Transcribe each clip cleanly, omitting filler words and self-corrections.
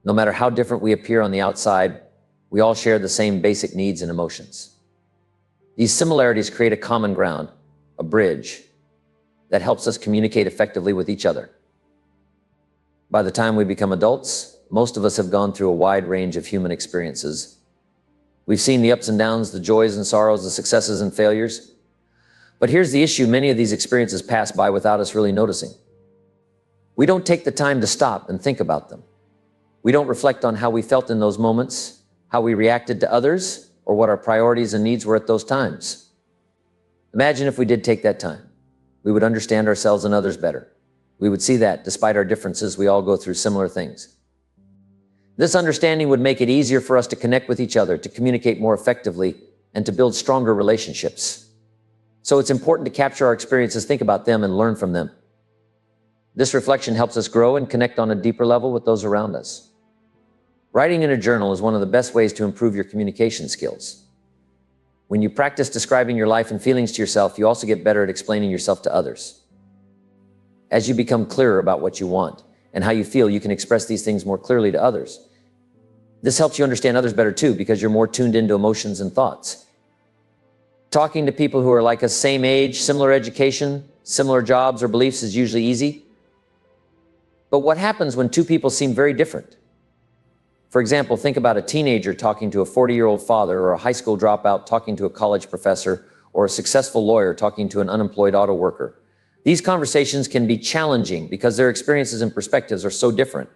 No matter how different we appear on the outside, we all share the same basic needs and emotions. These similarities create a common ground, a bridge, that helps us communicate effectively with each other. By the time we become adults, most of us have gone through a wide range of human experiences. We've seen the ups and downs, the joys and sorrows, the successes and failures. But here's the issue: many of these experiences pass by without us really noticing. We don't take the time to stop and think about them. We don't reflect on how we felt in those moments, how we reacted to others, or what our priorities and needs were at those times. Imagine if we did take that time. We would understand ourselves and others better. We would see that, despite our differences, we all go through similar things. This understanding would make it easier for us to connect with each other, to communicate more effectively, and to build stronger relationships. So it's important to capture our experiences, think about them, and learn from them. This reflection helps us grow and connect on a deeper level with those around us. Writing in a journal is one of the best ways to improve your communication skills. When you practice describing your life and feelings to yourself, you also get better at explaining yourself to others. As you become clearer about what you want and how you feel, you can express these things more clearly to others. This helps you understand others better too, because you're more tuned into emotions and thoughts. Talking to people who are like us, same age, similar education, similar jobs or beliefs is usually easy. But what happens when two people seem very different? For example, think about a teenager talking to a 40-year-old father, or a high school dropout talking to a college professor, or a successful lawyer talking to an unemployed auto worker. These conversations can be challenging because their experiences and perspectives are so different.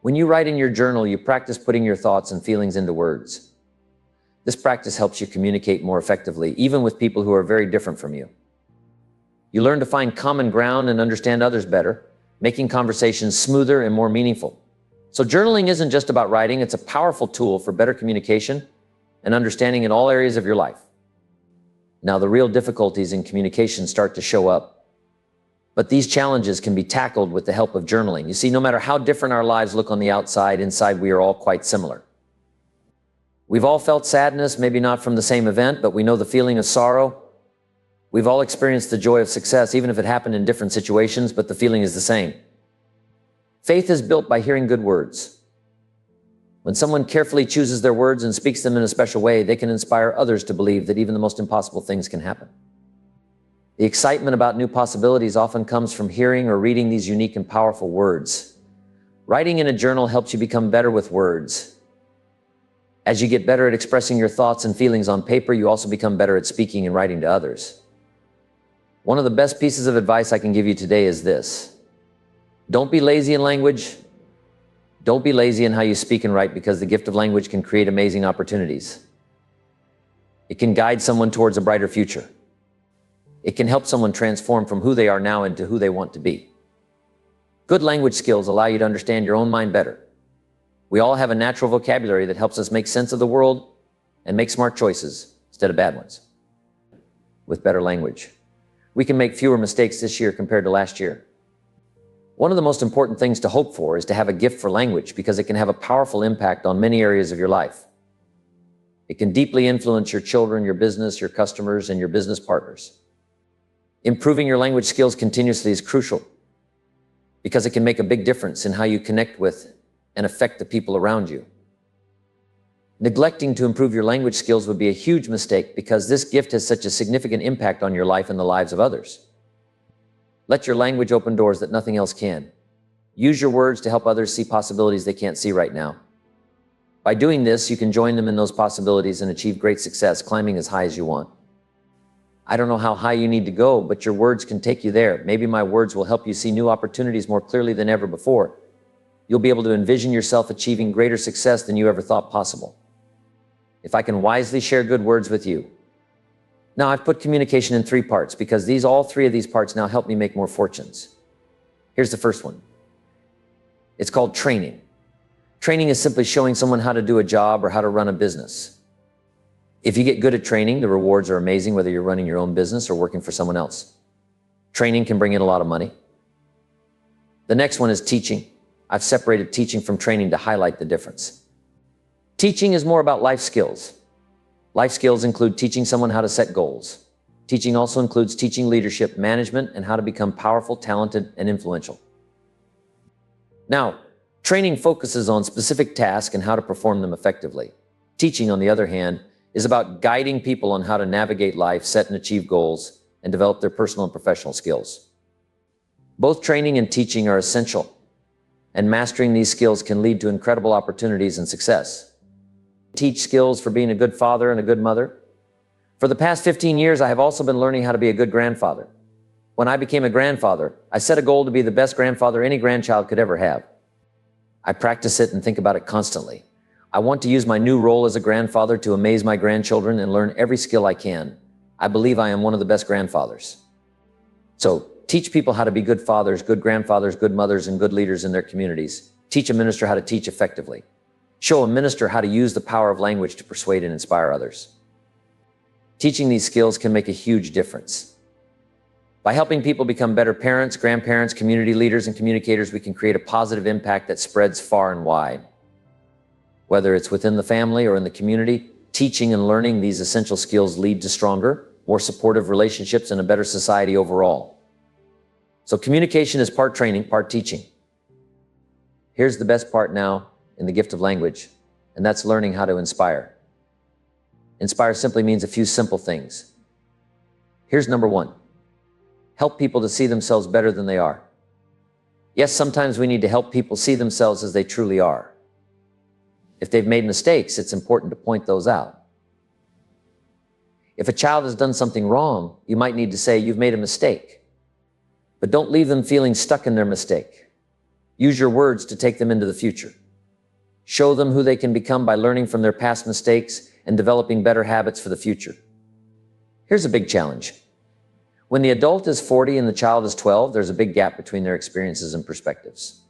When you write in your journal, you practice putting your thoughts and feelings into words. This practice helps you communicate more effectively, even with people who are very different from you. You learn to find common ground and understand others better, making conversations smoother and more meaningful. So journaling isn't just about writing, it's a powerful tool for better communication and understanding in all areas of your life. Now, the real difficulties in communication start to show up. But these challenges can be tackled with the help of journaling. You see, no matter how different our lives look on the outside, inside we are all quite similar. We've all felt sadness, maybe not from the same event, but we know the feeling of sorrow. We've all experienced the joy of success, even if it happened in different situations, but the feeling is the same. Faith is built by hearing good words. When someone carefully chooses their words and speaks them in a special way, they can inspire others to believe that even the most impossible things can happen. The excitement about new possibilities often comes from hearing or reading these unique and powerful words. Writing in a journal helps you become better with words. As you get better at expressing your thoughts and feelings on paper, you also become better at speaking and writing to others. One of the best pieces of advice I can give you today is this: don't be lazy in language. Don't be lazy in how you speak and write, because the gift of language can create amazing opportunities. It can guide someone towards a brighter future. It can help someone transform from who they are now into who they want to be. Good language skills allow you to understand your own mind better. We all have a natural vocabulary that helps us make sense of the world and make smart choices instead of bad ones. With better language, we can make fewer mistakes this year compared to last year. One of the most important things to hope for is to have a gift for language, because it can have a powerful impact on many areas of your life. It can deeply influence your children, your business, your customers, and your business partners. Improving your language skills continuously is crucial, because it can make a big difference in how you connect with and affect the people around you. Neglecting to improve your language skills would be a huge mistake, because this gift has such a significant impact on your life and the lives of others. Let your language open doors that nothing else can. Use your words to help others see possibilities they can't see right now. By doing this, you can join them in those possibilities and achieve great success, climbing as high as you want. I don't know how high you need to go, but your words can take you there. Maybe my words will help you see new opportunities more clearly than ever before. You'll be able to envision yourself achieving greater success than you ever thought possible, if I can wisely share good words with you. Now, I've put communication in 3 parts, because all 3 of these parts now help me make more fortunes. Here's the first one. It's called training. Training is simply showing someone how to do a job or how to run a business. If you get good at training, the rewards are amazing, whether you're running your own business or working for someone else. Training can bring in a lot of money. The next one is teaching. I've separated teaching from training to highlight the difference. Teaching is more about life skills. Life skills include teaching someone how to set goals. Teaching also includes teaching leadership, management, and how to become powerful, talented, and influential. Now, Training focuses on specific tasks and how to perform them effectively. Teaching, on the other hand, is about guiding people on how to navigate life, set and achieve goals, and develop their personal and professional skills. Both training and teaching are essential, and mastering these skills can lead to incredible opportunities and success. Teach skills for being a good father and a good mother. For the past 15 years, I have also been learning how to be a good grandfather. When I became a grandfather, I set a goal to be the best grandfather any grandchild could ever have. I practice it and think about it constantly. I want to use my new role as a grandfather to amaze my grandchildren and learn every skill I can. I believe I am one of the best grandfathers. So, teach people how to be good fathers, good grandfathers, good mothers, and good leaders in their communities. Teach a minister how to teach effectively. Show a minister how to use the power of language to persuade and inspire others. Teaching these skills can make a huge difference. By helping people become better parents, grandparents, community leaders, and communicators, we can create a positive impact that spreads far and wide. Whether it's within the family or in the community, teaching and learning these essential skills lead to stronger, more supportive relationships and a better society overall. So communication is part training, part teaching. Here's the best part now in the gift of language, and that's learning how to inspire. Inspire simply means a few simple things. Here's number one. Help people to see themselves better than they are. Yes, sometimes we need to help people see themselves as they truly are. If they've made mistakes, it's important to point those out. If a child has done something wrong, you might need to say, "You've made a mistake." But don't leave them feeling stuck in their mistake. Use your words to take them into the future. Show them who they can become by learning from their past mistakes and developing better habits for the future. Here's a big challenge. When the adult is 40 and the child is 12, there's a big gap between their experiences and perspectives.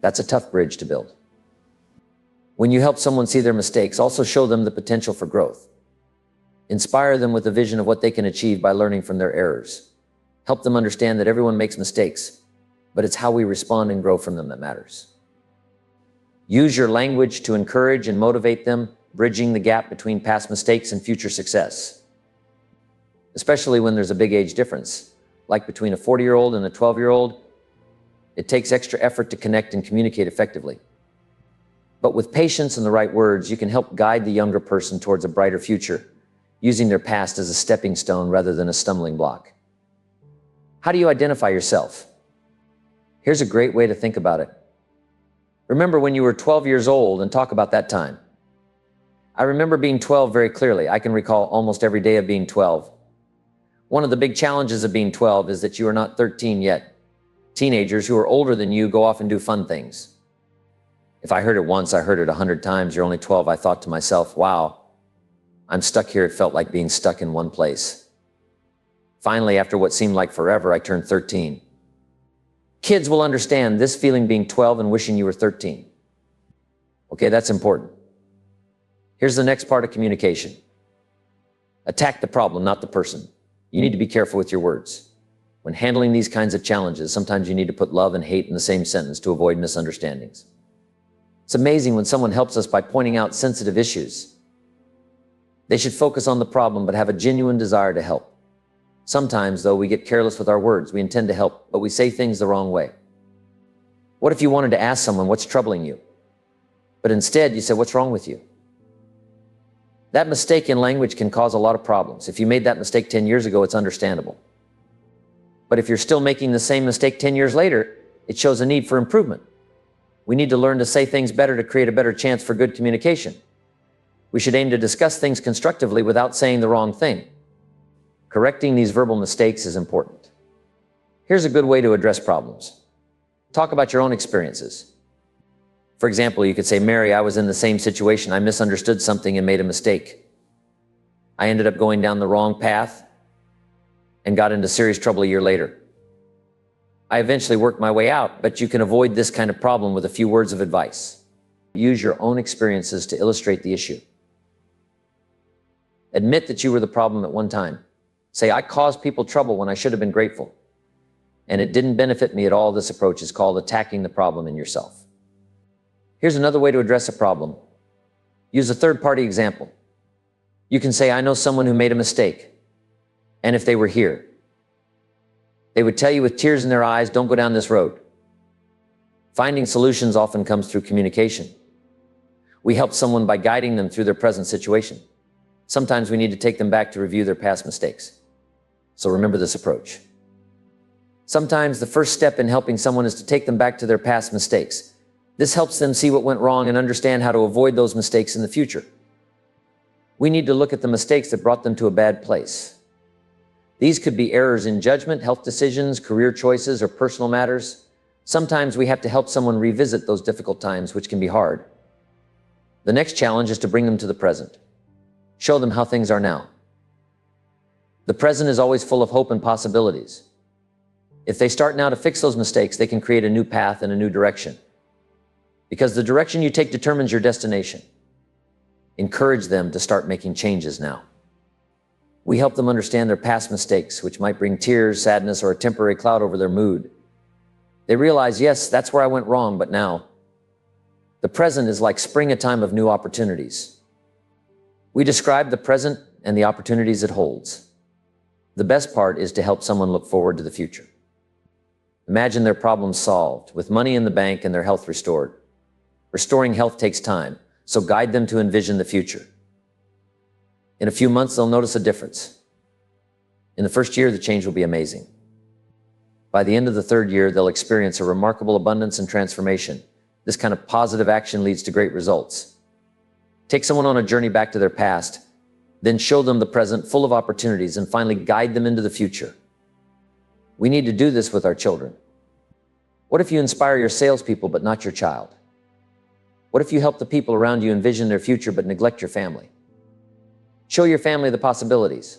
That's a tough bridge to build. When you help someone see their mistakes, also show them the potential for growth. Inspire them with a vision of what they can achieve by learning from their errors. Help them understand that everyone makes mistakes, but it's how we respond and grow from them that matters. Use your language to encourage and motivate them, bridging the gap between past mistakes and future success. Especially when there's a big age difference, like between a 40-year-old and a 12-year-old, it takes extra effort to connect and communicate effectively. But with patience and the right words, you can help guide the younger person towards a brighter future, using their past as a stepping stone rather than a stumbling block. How do you identify yourself? Here's a great way to think about it. Remember when you were 12 years old and talk about that time. I remember being 12 very clearly. I can recall almost every day of being 12. One of the big challenges of being 12 is that you are not 13 yet. Teenagers who are older than you go off and do fun things. If I heard it once, I heard it 100 times. You're only 12. I thought to myself, wow, I'm stuck here. It felt like being stuck in one place. Finally, after what seemed like forever, I turned 13. Kids will understand this feeling being 12 and wishing you were 13. Okay, that's important. Here's the next part of communication. Attack the problem, not the person. You need to be careful with your words. When handling these kinds of challenges, sometimes you need to put love and hate in the same sentence to avoid misunderstandings. It's amazing when someone helps us by pointing out sensitive issues. They should focus on the problem but have a genuine desire to help. Sometimes, though, we get careless with our words. We intend to help, but we say things the wrong way. What if you wanted to ask someone, "What's troubling you?" But instead you said, "What's wrong with you?" That mistake in language can cause a lot of problems. If you made that mistake 10 years ago, it's understandable. But if you're still making the same mistake 10 years later, it shows a need for improvement. We need to learn to say things better to create a better chance for good communication. We should aim to discuss things constructively without saying the wrong thing. Correcting these verbal mistakes is important. Here's a good way to address problems. Talk about your own experiences. For example, you could say, "Mary, I was in the same situation. I misunderstood something and made a mistake. I ended up going down the wrong path and got into serious trouble a year later. I eventually worked my way out, but you can avoid this kind of problem with a few words of advice. Use your own experiences to illustrate the issue. Admit that you were the problem at one time. Say, "I caused people trouble when I should have been grateful, and it didn't benefit me at all." This approach is called attacking the problem in yourself. Here's another way to address a problem. Use a third-party example. You can say, "I know someone who made a mistake, and if they were here, they would tell you with tears in their eyes, 'Don't go down this road.' Finding solutions often comes through communication. We help someone by guiding them through their present situation. Sometimes we need to take them back to review their past mistakes. So remember this approach. Sometimes the first step in helping someone is to take them back to their past mistakes. This helps them see what went wrong and understand how to avoid those mistakes in the future. We need to look at the mistakes that brought them to a bad place. These could be errors in judgment, health decisions, career choices, or personal matters. Sometimes we have to help someone revisit those difficult times, which can be hard. The next challenge is to bring them to the present. Show them how things are now. The present is always full of hope and possibilities. If they start now to fix those mistakes, they can create a new path and a new direction. Because the direction you take determines your destination. Encourage them to start making changes now. We help them understand their past mistakes, which might bring tears, sadness, or a temporary cloud over their mood. They realize, yes, that's where I went wrong, but now. The present is like spring, a time of new opportunities. We describe the present and the opportunities it holds. The best part is to help someone look forward to the future. Imagine their problems solved, with money in the bank and their health restored. Restoring health takes time, so guide them to envision the future. In a few months, they'll notice a difference. In the first year, the change will be amazing. By the end of the third year, they'll experience a remarkable abundance and transformation. This kind of positive action leads to great results. Take someone on a journey back to their past, then show them the present full of opportunities, and finally guide them into the future. We need to do this with our children. What if you inspire your salespeople but not your child? What if you help the people around you envision their future but neglect your family? Show your family the possibilities.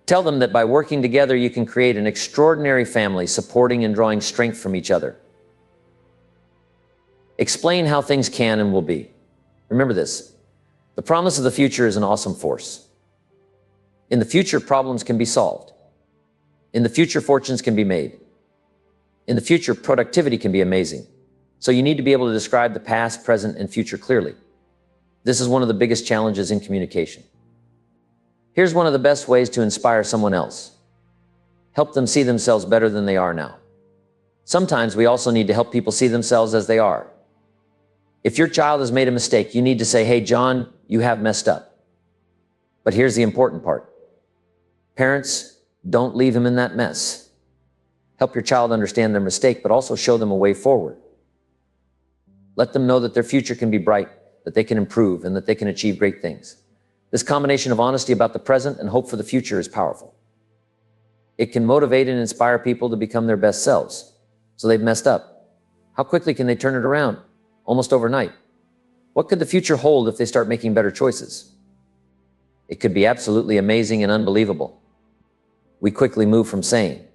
Tell them that by working together, you can create an extraordinary family, supporting and drawing strength from each other. Explain how things can and will be. Remember this, the promise of the future is an awesome force. In the future, problems can be solved. In the future, fortunes can be made. In the future, productivity can be amazing. So you need to be able to describe the past, present, and future clearly. This is one of the biggest challenges in communication. Here's one of the best ways to inspire someone else. Help them see themselves better than they are now. Sometimes we also need to help people see themselves as they are. If your child has made a mistake, you need to say, hey, John, you have messed up. But here's the important part. Parents, don't leave him in that mess. Help your child understand their mistake, but also show them a way forward. Let them know that their future can be bright, that they can improve, and that they can achieve great things. This combination of honesty about the present and hope for the future is powerful. It can motivate and inspire people to become their best selves. So they've messed up. How quickly can they turn it around? Almost overnight. What could the future hold if they start making better choices? It could be absolutely amazing and unbelievable. We quickly move from saying,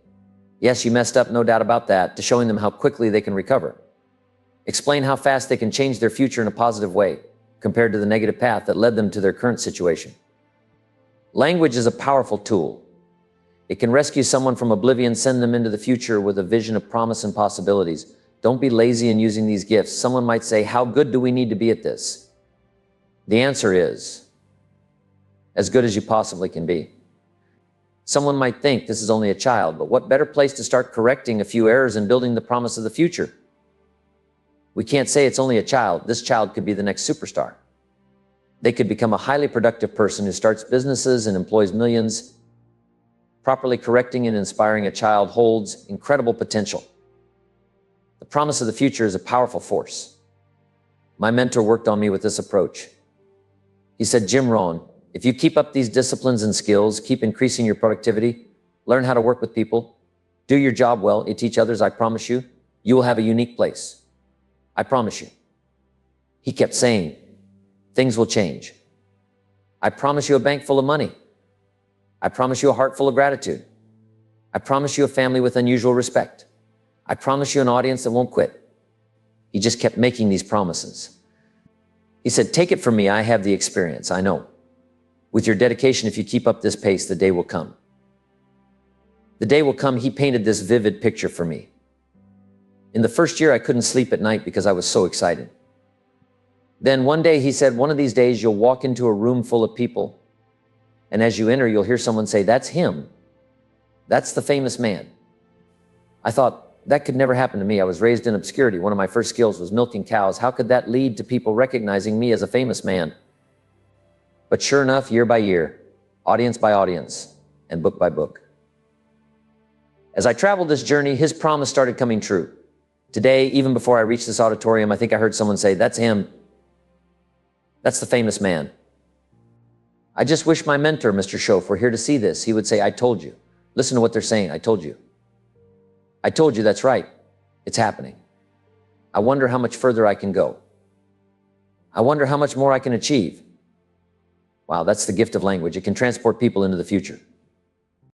yes, you messed up, no doubt about that, to showing them how quickly they can recover. Explain how fast they can change their future in a positive way, compared to the negative path that led them to their current situation. Language is a powerful tool. It can rescue someone from oblivion, send them into the future with a vision of promise and possibilities. Don't be lazy in using these gifts. Someone might say, how good do we need to be at this? The answer is, as good as you possibly can be. Someone might think this is only a child, but what better place to start correcting a few errors and building the promise of the future? We can't say it's only a child. This child could be the next superstar. They could become a highly productive person who starts businesses and employs millions. Properly correcting and inspiring a child holds incredible potential. The promise of the future is a powerful force. My mentor worked on me with this approach. He said, Jim Rohn, if you keep up these disciplines and skills, keep increasing your productivity, learn how to work with people, do your job well, and teach others, I promise you, you will have a unique place. I promise you. He kept saying, things will change. I promise you a bank full of money. I promise you a heart full of gratitude. I promise you a family with unusual respect. I promise you an audience that won't quit. He just kept making these promises. He said, take it from me, I have the experience, I know. With your dedication, if you keep up this pace, the day will come. The day will come, he painted this vivid picture for me. In the first year, I couldn't sleep at night because I was so excited. Then one day he said, one of these days you'll walk into a room full of people, and as you enter, you'll hear someone say, that's him. That's the famous man. I thought, that could never happen to me. I was raised in obscurity. One of my first skills was milking cows. How could that lead to people recognizing me as a famous man? But sure enough, year by year, audience by audience, and book by book. As I traveled this journey, his promise started coming true. Today, even before I reached this auditorium, I think I heard someone say, "That's him. That's the famous man." I just wish my mentor, Mr. Schoaf, were here to see this. He would say, "I told you. Listen to what they're saying. I told you. I told you, that's right. It's happening. I wonder how much further I can go. I wonder how much more I can achieve." Wow, that's the gift of language. It can transport people into the future.